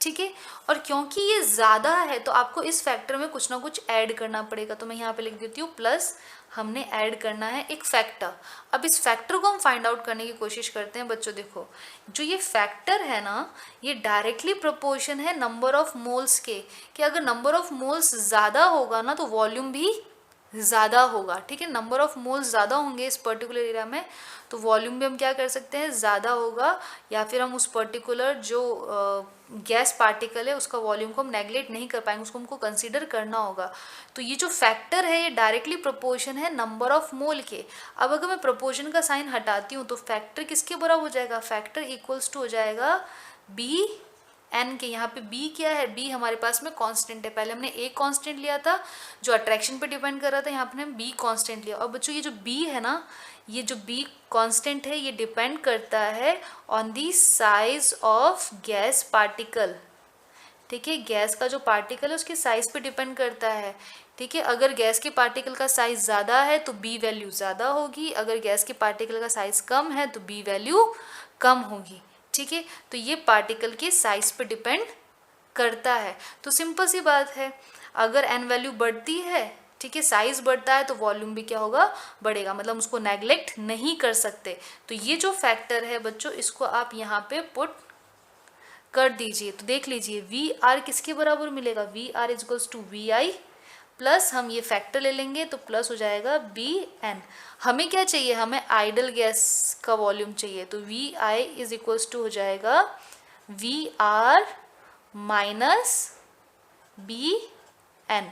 ठीक है, और क्योंकि ये ज़्यादा है तो आपको इस फैक्टर में कुछ ना कुछ ऐड करना पड़ेगा। तो मैं यहाँ पे लिख देती हूँ प्लस, हमने ऐड करना है एक फैक्टर। अब इस फैक्टर को हम फाइंड आउट करने की कोशिश करते हैं। बच्चों देखो, जो ये फैक्टर है ना ये डायरेक्टली प्रोपोर्शन है नंबर ऑफ मोल्स के, कि अगर नंबर ऑफ मोल्स ज़्यादा होगा ना तो वॉल्यूम भी ज़्यादा होगा। ठीक है, नंबर ऑफ मोल्स ज़्यादा होंगे इस पर्टिकुलर एरिया में तो वॉल्यूम भी हम क्या कर सकते हैं, ज़्यादा होगा। या फिर हम उस पर्टिकुलर जो गैस पार्टिकल है उसका वॉल्यूम को हम नेगलेक्ट नहीं कर पाएंगे, उसको हमको कंसीडर करना होगा। तो ये जो फैक्टर है ये डायरेक्टली प्रोपोर्शन है नंबर ऑफ मोल के। अब अगर मैं प्रोपोर्शन का साइन हटाती हूँ तो फैक्टर किसके बराबर हो जाएगा, फैक्टर इक्वल्स टू हो जाएगा बी एन के। यहाँ पे बी क्या है, बी हमारे पास में कांस्टेंट है। पहले हमने ए कांस्टेंट लिया था जो अट्रैक्शन पे डिपेंड कर रहा था, यहाँ पे हमने बी कांस्टेंट लिया। और बच्चों ये जो बी है ना, ये जो बी कांस्टेंट है ये डिपेंड करता है on the size of gas particle. ठीक है, गैस का जो पार्टिकल है उसके साइज पे डिपेंड करता है। ठीक है, अगर गैस के पार्टिकल का साइज ज़्यादा है तो बी वैल्यू ज़्यादा होगी, अगर गैस के पार्टिकल का साइज कम है तो बी वैल्यू कम होगी। ठीक है, तो ये पार्टिकल के साइज पे डिपेंड करता है। तो सिंपल सी बात है, अगर एन वैल्यू बढ़ती है, ठीक है, साइज बढ़ता है तो वॉल्यूम भी क्या होगा, बढ़ेगा। मतलब उसको नेग्लेक्ट नहीं कर सकते। तो ये जो फैक्टर है बच्चों इसको आप यहाँ पे पुट कर दीजिए। तो देख लीजिए VR किसके बराबर मिलेगा, VR is equals to VI plus हम ये फैक्टर ले लेंगे तो प्लस हो जाएगा BN। हमें क्या चाहिए, हमें आइडल गैस का वॉल्यूम चाहिए। तो VI इज इक्वल्स टू हो जाएगा VR माइनस BN।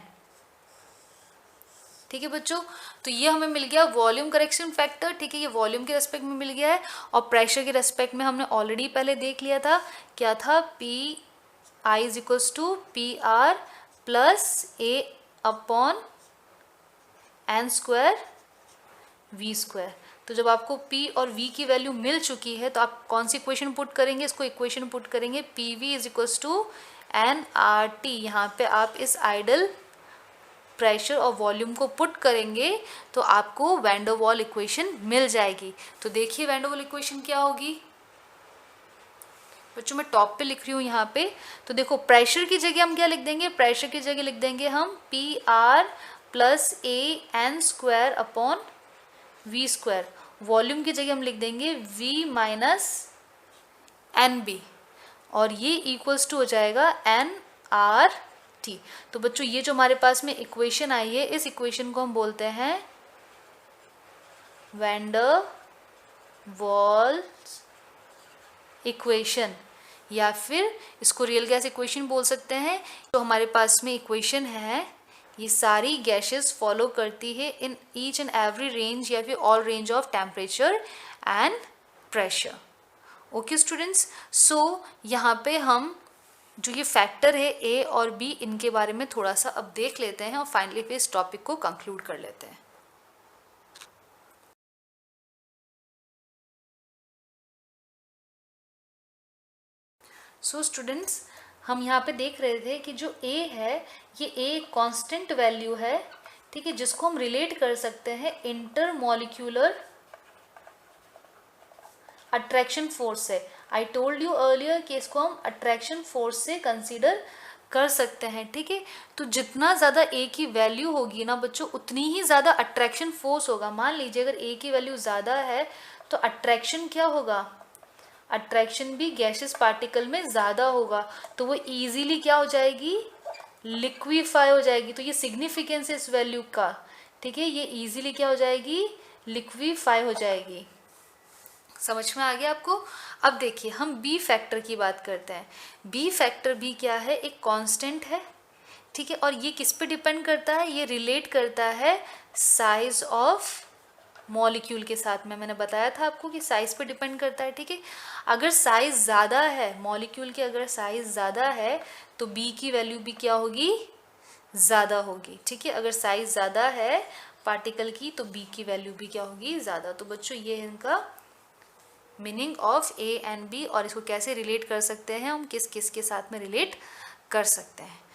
ठीक है बच्चों, तो ये हमें मिल गया वॉल्यूम करेक्शन फैक्टर। ठीक है, ये वॉल्यूम के रेस्पेक्ट में मिल गया है। और प्रेशर के रेस्पेक्ट में हमने ऑलरेडी पहले देख लिया था, क्या था, PI is equals to PR plus A upon N square V square. तो जब आपको P और V की वैल्यू मिल चुकी है तो आप कौन सी इक्वेशन पुट करेंगे, इसको इक्वेशन पुट करेंगे PV is equals to NRT। यहाँ पे आप इस आइडल प्रेशर और वॉल्यूम को पुट करेंगे तो आपको वैन डर वाल इक्वेशन मिल जाएगी। तो देखिए वैन डर वाल इक्वेशन क्या होगी बच्चों, मैं टॉप पे लिख रही हूँ यहाँ पे। तो देखो प्रेशर की जगह हम क्या लिख देंगे, प्रेशर की जगह लिख देंगे हम PR plus AN square upon V square. Volume की जगह हम लिख देंगे V माइनस NB और ये इक्वल्स टू हो जाएगा NRT। तो बच्चों ये जो हमारे पास में इक्वेशन आई है इस इक्वेशन को हम बोलते हैं वैन डर वाल्स इक्वेशन, या फिर इसको रियल गैस इक्वेशन बोल सकते हैं। तो हमारे पास में इक्वेशन है, ये सारी गैसेस फॉलो करती है in each and every range या फिर all range of temperature and pressure. Okay students, so यहाँ पे हम जो ये फैक्टर है A और B इनके बारे में थोड़ा सा अब देख लेते हैं और फाइनली फिर इस टॉपिक को कंक्लूड कर लेते हैं। सो स्टूडेंट्स, हम यहाँ पे देख रहे थे कि जो A है ये A कांस्टेंट वैल्यू है, ठीक है, जिसको हम रिलेट कर सकते हैं इंटरमॉलिक्यूलर अट्रैक्शन फोर्स से। आई टोल्ड यू अर्लियर कि इसको हम अट्रैक्शन फोर्स से कंसीडर कर सकते हैं, ठीक है। तो जितना ज़्यादा A की वैल्यू होगी ना बच्चों, उतनी ही ज़्यादा अट्रैक्शन फोर्स होगा। मान लीजिए अगर A की वैल्यू ज़्यादा है तो अट्रैक्शन क्या होगा, अट्रैक्शन भी गैसियस पार्टिकल में ज़्यादा होगा, तो वो इजीली क्या हो जाएगी, लिक्विफाई हो जाएगी। तो ये सिग्निफिकेंस है इस वैल्यू का, ठीक है, ये इजीली क्या हो जाएगी, लिक्विफाई हो जाएगी। समझ में आ गया आपको। अब देखिए हम बी फैक्टर की बात करते हैं। बी फैक्टर भी क्या है, एक कांस्टेंट है, ठीक है, और ये किस पे डिपेंड करता है, ये रिलेट करता है साइज ऑफ मॉलिक्यूल के साथ में। मैंने बताया था आपको कि साइज पे डिपेंड करता है, ठीक है। अगर साइज ज़्यादा है मॉलिक्यूल की, अगर साइज ज़्यादा है तो बी की वैल्यू भी क्या होगी, ज़्यादा होगी, ठीक है। अगर साइज ज़्यादा है पार्टिकल की तो बी की वैल्यू भी क्या होगी, ज़्यादा। तो बच्चों ये है इनका meaning of A and B, और इसको कैसे रिलेट कर सकते हैं हम, किस किस के साथ में रिलेट कर सकते हैं।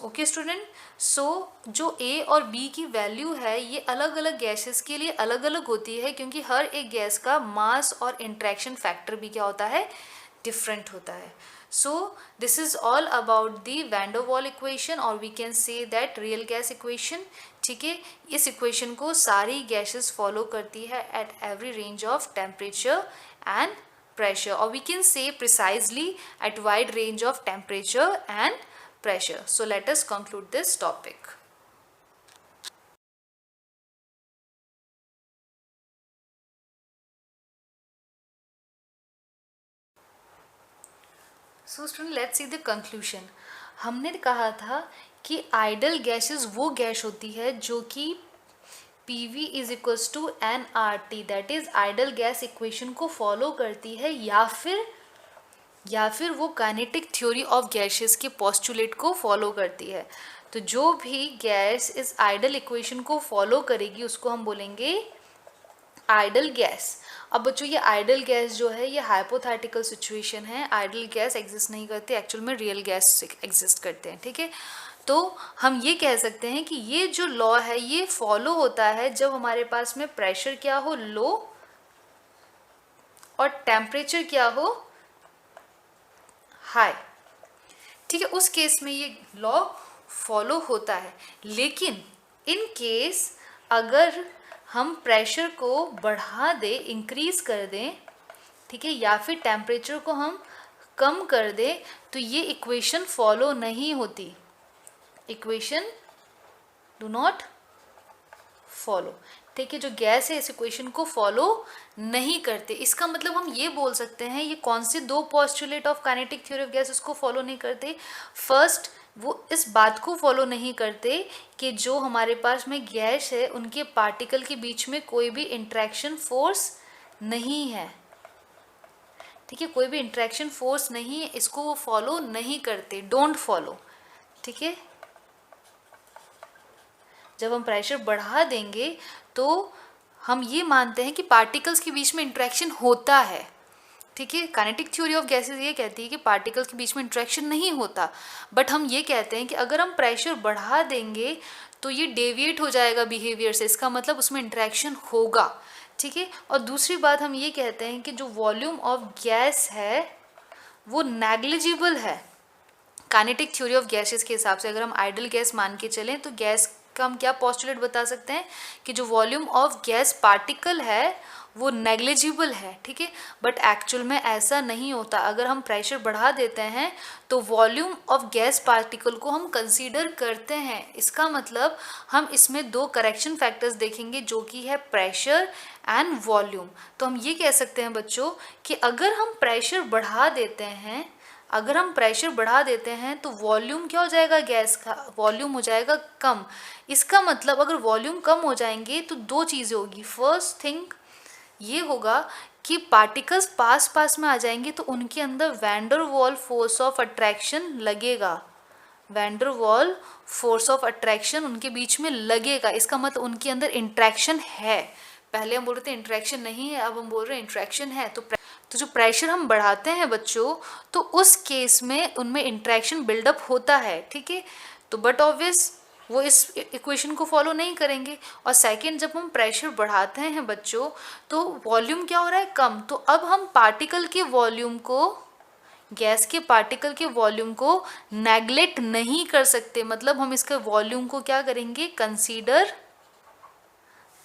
ओके स्टूडेंट, सो जो ए और बी की वैल्यू है ये अलग अलग गैसेस के लिए अलग अलग होती है, क्योंकि हर एक गैस का मास और इंट्रैक्शन फैक्टर भी क्या होता है, डिफरेंट होता है। So this is all about the van der Waal equation, और we can say that real gas equation, ठीक है। इस इक्वेशन को सारी गैसेस फॉलो करती है at every range of temperature and pressure, or we can say precisely at wide range of temperature and pressure. So let us conclude this topic. So student, let's see the conclusion. हमने कहा था कि आइडल गैसेस वो गैस होती है जो कि PV is equals to nRT, that is ideal gas equation को फॉलो करती है, या फिर वो काइनेटिक थ्योरी ऑफ गैसेस के पोस्टुलेट को फॉलो करती है। तो जो भी गैस इस आइडल इक्वेशन को फॉलो करेगी उसको हम बोलेंगे आइडल गैस। अब बच्चों ये आइडल गैस जो है ये हाइपोथेटिकल सिचुएशन है, आइडल गैस एग्जिस्ट नहीं करते, एक्चुअल में रियल गैस एग्जिस्ट करते हैं, ठीक है। तो हम ये कह सकते हैं कि ये जो लॉ है ये फॉलो होता है जब हमारे पास में प्रेशर क्या हो, लो, और टेम्परेचर क्या हो, हाई, ठीक है। उस केस में ये लॉ फॉलो होता है। लेकिन इन केस अगर हम प्रेशर को बढ़ा दें, इंक्रीज कर दें, ठीक है, या फिर टेम्परेचर को हम कम कर दें, तो ये इक्वेशन फॉलो नहीं होती, इक्वेशन डू नॉट फॉलो, ठीक है। जो गैस है इस इक्वेशन को फॉलो नहीं करते। इसका मतलब हम ये बोल सकते हैं ये कौन से दो postulate of kinetic theory of gas इसको फॉलो नहीं करते। फर्स्ट, वो इस बात को फॉलो नहीं करते कि जो हमारे पास में गैस है उनके पार्टिकल के बीच में कोई भी इंट्रैक्शन फोर्स नहीं है, ठीक है, कोई भी इंट्रैक्शन फोर्स नहीं है, इसको वो फॉलो नहीं करते, डोंट फॉलो, ठीक है। जब हम प्रेशर बढ़ा देंगे तो हम ये मानते हैं कि पार्टिकल्स के बीच में इंट्रैक्शन होता है, ठीक है। काइनेटिक थ्योरी ऑफ गैसेस ये कहती है कि पार्टिकल्स के बीच में इंट्रैक्शन नहीं होता, बट हम ये कहते हैं कि अगर हम प्रेशर बढ़ा देंगे तो ये डेविएट हो जाएगा बिहेवियर से, इसका मतलब उसमें इंट्रैक्शन होगा, ठीक है। और दूसरी बात हम ये कहते हैं कि जो वॉल्यूम ऑफ गैस है वो नेग्लिजिबल है काइनेटिक थ्योरी ऑफ गैसेस के हिसाब से। अगर हम आइडल गैस मान के चलें तो गैस का हम क्या पोस्टुलेट बता सकते हैं कि जो वॉल्यूम ऑफ गैस पार्टिकल है वो नेग्लिजिबल है, ठीक है। बट एक्चुअल में ऐसा नहीं होता। अगर हम प्रेशर बढ़ा देते हैं तो वॉल्यूम ऑफ गैस पार्टिकल को हम कंसीडर करते हैं। इसका मतलब हम इसमें दो करेक्शन फैक्टर्स देखेंगे जो कि है प्रेशर एंड वॉल्यूम। तो हम ये कह सकते हैं बच्चों कि अगर हम प्रेशर बढ़ा देते हैं, अगर हम प्रेशर बढ़ा देते हैं तो वॉल्यूम क्या हो जाएगा, गैस का वॉल्यूम हो जाएगा कम। इसका मतलब अगर वॉल्यूम कम हो जाएंगे तो दो चीज़ें होगी। फर्स्ट थिंग ये होगा कि पार्टिकल्स पास पास में आ जाएंगे तो उनके अंदर van der Waal force of attraction लगेगा, van der Waal force of attraction उनके बीच में लगेगा। इसका मतलब उनके अंदर इंट्रैक्शन है। पहले हम बोल रहे थे इंट्रैक्शन नहीं है, अब हम बोल रहे हैं इंट्रैक्शन है। तो जो प्रेशर हम बढ़ाते हैं बच्चों, तो उस केस में उनमें इंट्रैक्शन बिल्डअप होता है, ठीक है। तो बट ऑब्वियस वो इस इक्वेशन को फॉलो नहीं करेंगे। और सेकंड, जब हम प्रेशर बढ़ाते हैं बच्चों तो वॉल्यूम क्या हो रहा है, कम। तो अब हम पार्टिकल के वॉल्यूम को, गैस के पार्टिकल के वॉल्यूम को नेग्लेक्ट नहीं कर सकते, मतलब हम इसके वॉल्यूम को क्या करेंगे, कंसीडर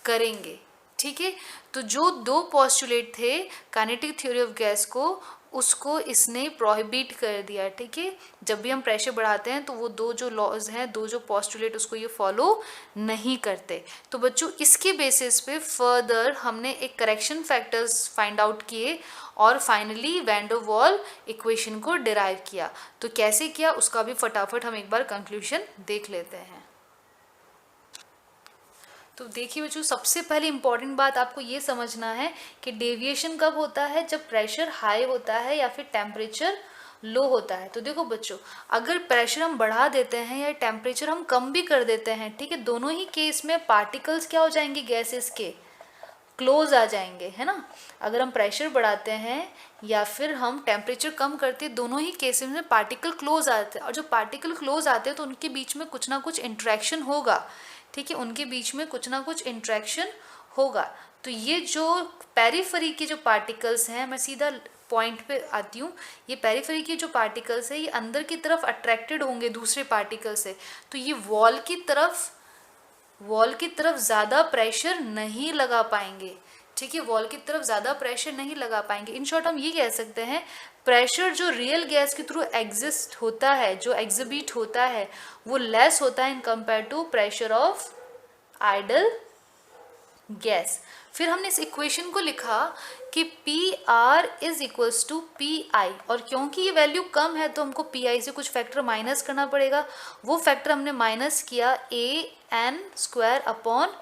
करेंगे, ठीक है। तो जो दो पोस्टुलेट थे काइनेटिक थ्योरी ऑफ गैस को, उसको इसने प्रोहिबिट कर दिया, ठीक है। जब भी हम प्रेशर बढ़ाते हैं तो वो दो जो लॉज हैं, दो जो पोस्टुलेट, उसको ये फॉलो नहीं करते। तो बच्चों इसके बेसिस पे फर्दर हमने एक करेक्शन फैक्टर्स फाइंड आउट किए और finally van der Waal equation को डिराइव किया। तो कैसे किया उसका भी फटाफट हम एक बार कंक्लूजन देख लेते हैं। तो देखिए बच्चों, सबसे पहले इंपॉर्टेंट बात आपको ये समझना है कि डेविएशन कब होता है, जब प्रेशर हाई होता है या फिर टेम्परेचर लो होता है। तो देखो बच्चों, अगर प्रेशर हम बढ़ा देते हैं या टेम्परेचर हम कम भी कर देते हैं, ठीक है, दोनों ही केस में पार्टिकल्स क्या हो जाएंगे, गैसेस के क्लोज आ जाएंगे, है ना। अगर हम प्रेशर बढ़ाते हैं या फिर हम टेम्परेचर कम करते हैं, दोनों ही केसेस में पार्टिकल क्लोज आते हैं। और जो पार्टिकल क्लोज आते हैं तो उनके बीच में कुछ ना कुछ इंट्रैक्शन होगा, ठीक है, उनके बीच में कुछ ना कुछ इंट्रैक्शन होगा। तो ये जो पेरिफेरी के जो पार्टिकल्स हैं, मैं सीधा पॉइंट पे आती हूँ, ये पेरिफेरी के जो पार्टिकल्स है ये अंदर की तरफ अट्रैक्टेड होंगे दूसरे पार्टिकल से, तो ये वॉल की तरफ ज़्यादा प्रेशर नहीं लगा पाएंगे, ठीक है, वॉल की तरफ ज़्यादा प्रेशर नहीं लगा पाएंगे। इन शॉर्ट हम ये कह सकते हैं, प्रेशर जो रियल गैस के थ्रू एग्जिस्ट होता है, जो एग्जिबिट होता है, वो लेस होता है in compare to pressure of ideal gas. फिर हमने इस इक्वेशन को लिखा कि PR is equals to PI, और क्योंकि ये वैल्यू कम है तो हमको PI से कुछ फैक्टर माइनस करना पड़ेगा। वो फैक्टर हमने माइनस किया AN² अपॉन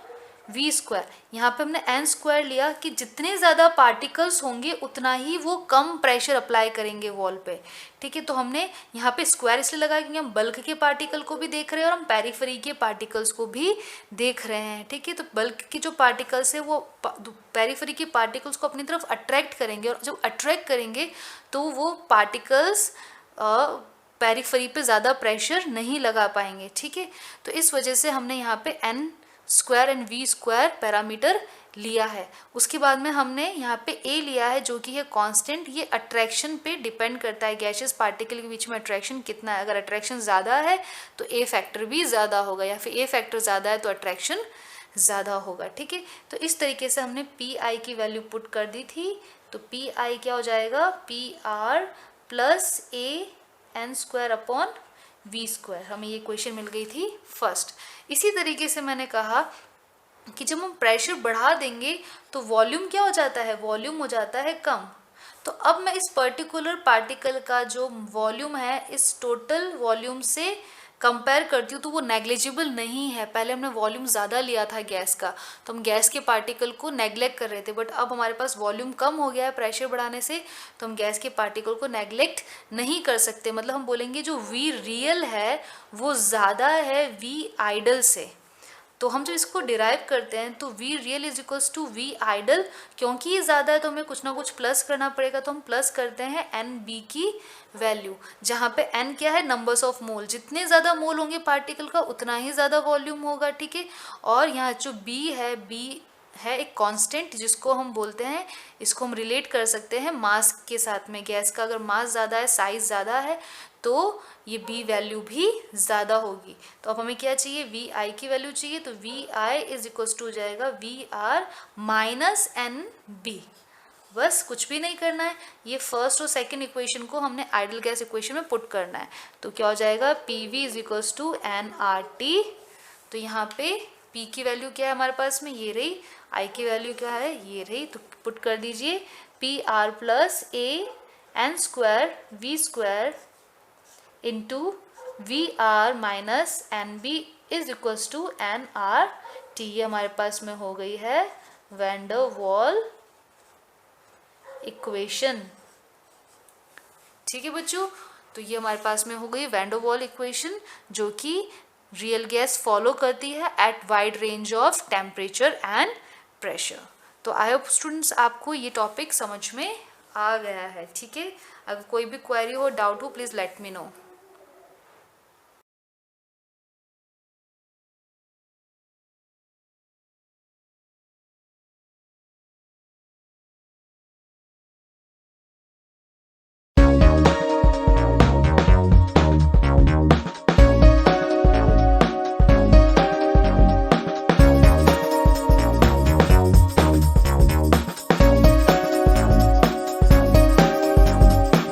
V²। यहाँ पे हमने n² लिया कि जितने ज़्यादा पार्टिकल्स होंगे उतना ही वो कम प्रेशर अप्लाई करेंगे वॉल पे, ठीक है। तो हमने यहाँ पे स्क्वायर इसलिए लगाया क्योंकि हम बल्क के पार्टिकल को भी देख रहे हैं और हम पेरिफेरी के पार्टिकल्स को भी देख रहे हैं, ठीक है। तो बल्क के जो पार्टिकल्स है वो पेरिफेरी के पार्टिकल्स को अपनी तरफ अट्रैक्ट करेंगे, और जब अट्रैक्ट करेंगे तो वो पार्टिकल्स पेरिफेरी पे ज़्यादा प्रेशर नहीं लगा पाएंगे, ठीक है। तो इस वजह से हमने यहाँ पे n² एंड V² पैरामीटर लिया है। उसके बाद में हमने यहाँ पे A लिया है जो कि है कांस्टेंट। ये अट्रैक्शन पे डिपेंड करता है, गैसियस पार्टिकल के बीच में अट्रैक्शन कितना है। अगर अट्रैक्शन ज़्यादा है तो A फैक्टर भी ज़्यादा होगा, या फिर A फैक्टर ज़्यादा है तो अट्रैक्शन ज़्यादा होगा, ठीक है। तो इस तरीके से हमने PI की वैल्यू पुट कर दी थी। तो PI क्या हो जाएगा, PR plus AN² upon V²। हमें ये क्वेश्चन मिल गई थी फर्स्ट। इसी तरीके से मैंने कहा कि जब हम प्रेशर बढ़ा देंगे तो वॉल्यूम क्या हो जाता है, वॉल्यूम हो जाता है कम। तो अब मैं इस पर्टिकुलर पार्टिकल का जो वॉल्यूम है इस टोटल वॉल्यूम से कंपेयर करती हूँ तो वो नेग्लिजिबल नहीं है। पहले हमने वॉल्यूम ज़्यादा लिया था गैस का, तो हम गैस के पार्टिकल को नेग्लेक्ट कर रहे थे, बट अब हमारे पास वॉल्यूम कम हो गया है प्रेशर बढ़ाने से, तो हम गैस के पार्टिकल को नेग्लेक्ट नहीं कर सकते। मतलब हम बोलेंगे जो V रियल है वो ज़्यादा है V आइडल से। तो हम जब इसको डिराइव करते हैं तो V real is equals to V ideal, क्योंकि ये ज़्यादा है तो हमें कुछ ना कुछ प्लस करना पड़ेगा, तो हम प्लस करते हैं NB की वैल्यू, जहाँ पे N क्या है, नंबर्स ऑफ मोल। जितने ज़्यादा मोल होंगे पार्टिकल का उतना ही ज़्यादा वॉल्यूम होगा, ठीक है। और यहाँ जो B है एक कांस्टेंट जिसको हम बोलते हैं, इसको हम रिलेट कर सकते हैं मास के साथ में। गैस का अगर मास ज़्यादा है, साइज ज़्यादा है, तो ये B वैल्यू भी ज़्यादा होगी। तो अब हमें क्या चाहिए, VI की वैल्यू चाहिए। तो VI इज इक्वल्स टू हो जाएगा VR माइनस NB। बस कुछ भी नहीं करना है, ये फर्स्ट और सेकंड इक्वेशन को हमने आइडल गैस इक्वेशन में पुट करना है। तो क्या हो जाएगा, PV is equals to nRT। तो यहाँ पे P की वैल्यू क्या है हमारे पास में, ये रही। I की वैल्यू क्या है, ये रही। तो पुट कर दीजिए PR plus AN² V² into VR minus NB is equals to nRT। ये हमारे पास में हो गई है वैन डर वाल इक्वेशन, ठीक है बच्चों। तो ये हमारे पास में हो गई वैन डर वाल इक्वेशन जो कि रियल गैस फॉलो करती है at wide range of temperature and pressure. तो आई होप स्टूडेंट्स आपको ये टॉपिक समझ में आ गया है। ठीक है, अगर कोई भी क्वेरी हो, डाउट हो, प्लीज़ लेट मी नो।